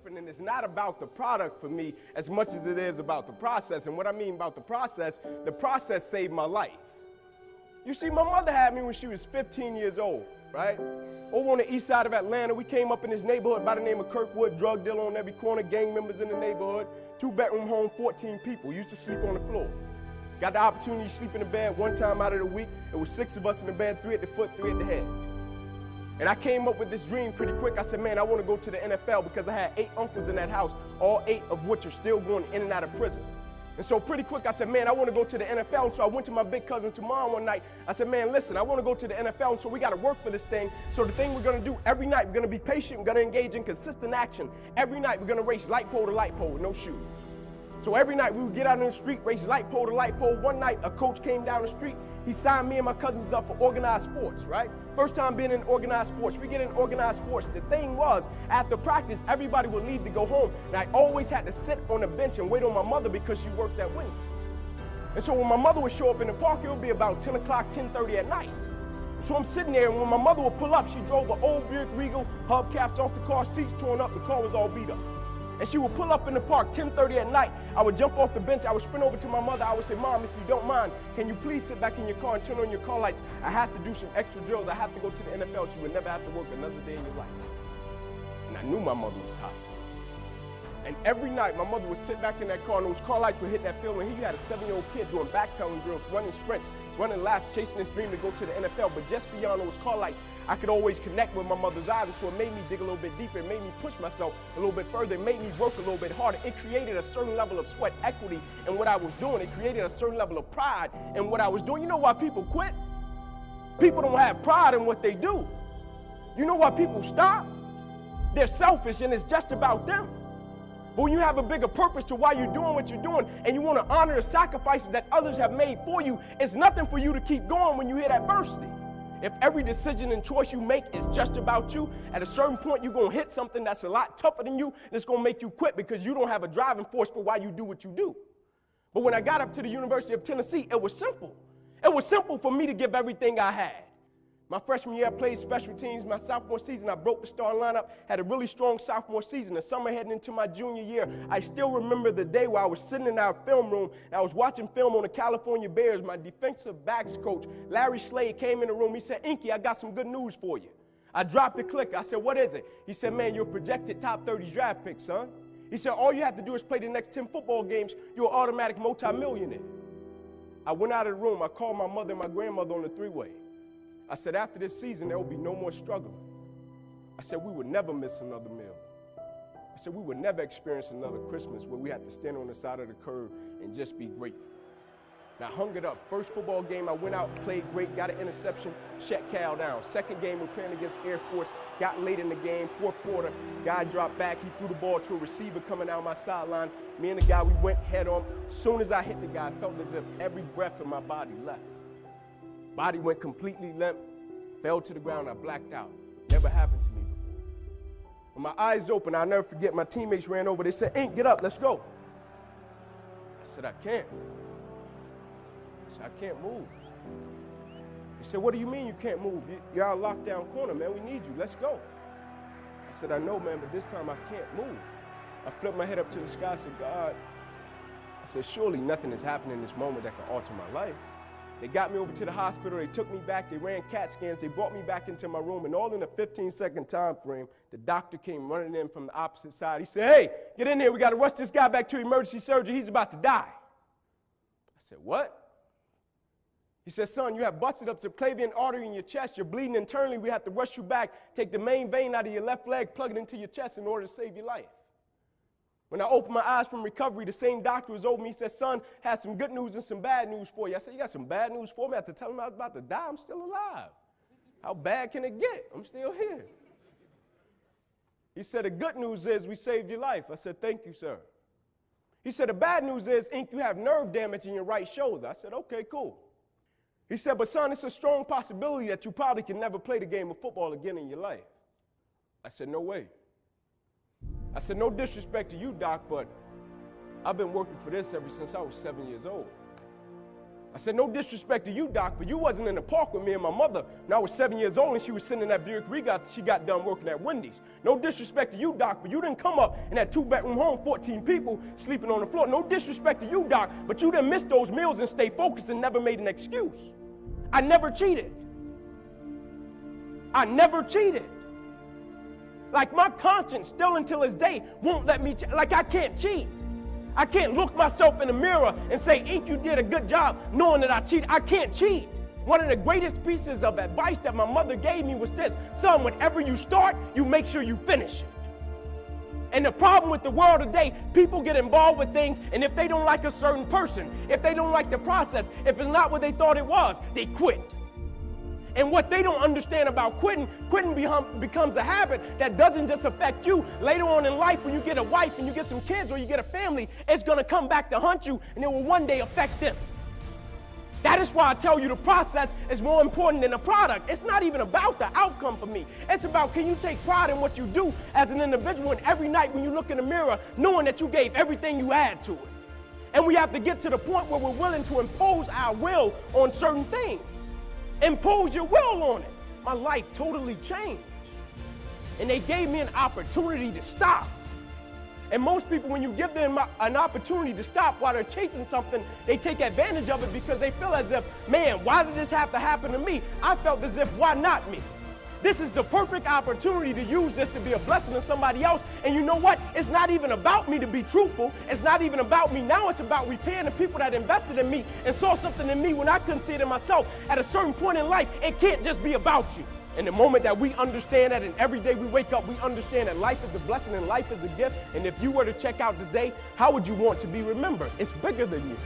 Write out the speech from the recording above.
different, and it's not about the product for me as much as it is about the process. And what I mean about the process saved my life. You see, my mother had me when she was 15 years old, right? Over on the east side of Atlanta, we came up in this neighborhood by the name of Kirkwood, drug dealer on every corner, gang members in the neighborhood, 2-bedroom home, 14 people, used to sleep on the floor. Got the opportunity to sleep in the bed one time out of the week. It was 6 of us in the bed, 3 at the foot, 3 at the head. And I came up with this dream pretty quick. I said, man, I want to go to the NFL because I had 8 uncles in that house, all 8 of which are still going in and out of prison. And so pretty quick, I said, man, I want to go to the NFL. And so I went to my big cousin Tamar one night. I said, man, listen, I want to go to the NFL. And so we got to work for this thing. So the thing we're going to do every night, we're going to be patient. We're going to engage in consistent action. Every night, we're going to race light pole to light pole with no shoes. So every night we would get out in the street, race light pole to light pole. One night a coach came down the street. He signed me and my cousins up for organized sports, right? First time being in organized sports. We get in organized sports. The thing was, after practice, everybody would leave to go home. And I always had to sit on the bench and wait on my mother because she worked at Wendy's. And so when my mother would show up in the park, it would be about 10 o'clock, 10:30 at night. So I'm sitting there, and when my mother would pull up, she drove an old Buick Regal, hubcaps off the car, seats torn up, the car was all beat up. And she would pull up in the park 10:30 at night. I would jump off the bench. I would sprint over to my mother. I would say, Mom, if you don't mind, can you please sit back in your car and turn on your car lights? I have to do some extra drills. I have to go to the NFL. She would never have to work another day in your life. And I knew my mother was tired. And every night, my mother would sit back in that car, and those car lights would hit that field. And he had a 7-year-old kid doing backpedaling drills, running sprints, running laps, chasing his dream to go to the NFL. But just beyond those car lights, I could always connect with my mother's eyes, so it made me dig a little bit deeper. It made me push myself a little bit further. It made me work a little bit harder. It created a certain level of sweat equity in what I was doing. It created a certain level of pride in what I was doing. You know why people quit? People don't have pride in what they do. You know why people stop? They're selfish, and it's just about them. But when you have a bigger purpose to why you're doing what you're doing, and you want to honor the sacrifices that others have made for you, it's nothing for you to keep going when you hit adversity. If every decision and choice you make is just about you, at a certain point you're going to hit something that's a lot tougher than you, and it's going to make you quit because you don't have a driving force for why you do what you do. But when I got up to the University of Tennessee, it was simple. It was simple for me to give everything I had. My freshman year, I played special teams. My sophomore season, I broke the starting lineup, had a really strong sophomore season. The summer heading into my junior year, I still remember the day where I was sitting in our film room, and I was watching film on the California Bears. My defensive backs coach, Larry Slade, came in the room. He said, Inky, I got some good news for you. I dropped the clicker. I said, what is it? He said, man, you're a projected top 30 draft pick, son. He said, all you have to do is play the next 10 football games. You're an automatic multimillionaire. I went out of the room. I called my mother and my grandmother on the three-way. I said, after this season, there will be no more struggling. I said, we would never miss another meal. I said, we would never experience another Christmas where we had to stand on the side of the curb and just be grateful. And I hung it up. First football game, I went out, played great, got an interception, shut Cal down. Second game, we're playing against Air Force, got late in the game, fourth quarter, guy dropped back, he threw the ball to a receiver coming out my sideline. Me and the guy, we went head on. As soon as I hit the guy, I felt as if every breath of my body left. Body went completely limp, fell to the ground, I blacked out. Never happened to me before. When my eyes opened, I'll never forget, my teammates ran over. They said, Ink, get up, let's go. I said, I can't. I said, I can't move. They said, what do you mean you can't move? You're out lockdown corner, man, we need you, let's go. I said, I know, man, but this time I can't move. I flipped my head up to the sky, I said, God, I said, surely nothing is happening in this moment that can alter my life. They got me over to the hospital, they took me back, they ran CAT scans, they brought me back into my room, and all in a 15-second time frame, the doctor came running in from the opposite side. He said, hey, get in here, we gotta rush this guy back to emergency surgery, he's about to die. I said, what? He said, son, you have busted up subclavian artery in your chest, you're bleeding internally, we have to rush you back, take the main vein out of your left leg, plug it into your chest in order to save your life. When I opened my eyes from recovery, the same doctor was over me. He said, son, has some good news and some bad news for you. I said, you got some bad news for me? I had to tell him I was about to die. I'm still alive. How bad can it get? I'm still here. He said, the good news is we saved your life. I said, thank you, sir. He said, the bad news is, Ink, you have nerve damage in your right shoulder. I said, okay, cool. He said, but son, it's a strong possibility that you probably can never play the game of football again in your life. I said, no way. I said, no disrespect to you, doc, but I've been working for this ever since I was 7 years old. I said, no disrespect to you, Doc, but you wasn't in the park with me and my mother when I was 7 years old and she was sitting in that Buick Regal. She got done working at Wendy's. No disrespect to you, Doc, but you didn't come up in that 2-bedroom home, 14 people sleeping on the floor. No disrespect to you, Doc, but you didn't miss those meals and stay focused and never made an excuse. I never cheated. I never cheated. Like my conscience still until this day won't let me, like I can't cheat. I can't look myself in the mirror and say, Ink, you did a good job knowing that I cheated. I can't cheat. One of the greatest pieces of advice that my mother gave me was this: son, whenever you start, you make sure you finish it. And the problem with the world today, people get involved with things, and if they don't like a certain person, if they don't like the process, if it's not what they thought it was, they quit. And what they don't understand about quitting becomes a habit that doesn't just affect you. Later on in life, when you get a wife and you get some kids or you get a family, it's going to come back to haunt you, and it will one day affect them. That is why I tell you the process is more important than the product. It's not even about the outcome for me. It's about, can you take pride in what you do as an individual, and every night when you look in the mirror, knowing that you gave everything you had to it. And we have to get to the point where we're willing to impose our will on certain things. Impose your will on it. My life totally changed. And they gave me an opportunity to stop. And most people, when you give them an opportunity to stop while they're chasing something, they take advantage of it because they feel as if, man, why did this have to happen to me? I felt as if, why not me? This is the perfect opportunity to use this to be a blessing to somebody else. And you know what? It's not even about me, to be truthful. It's not even about me. Now it's about repaying the people that invested in me and saw something in me when I couldn't see it in myself. At a certain point in life, it can't just be about you. And the moment that we understand that, and every day we wake up, we understand that life is a blessing and life is a gift. And if you were to check out today, how would you want to be remembered? It's bigger than you.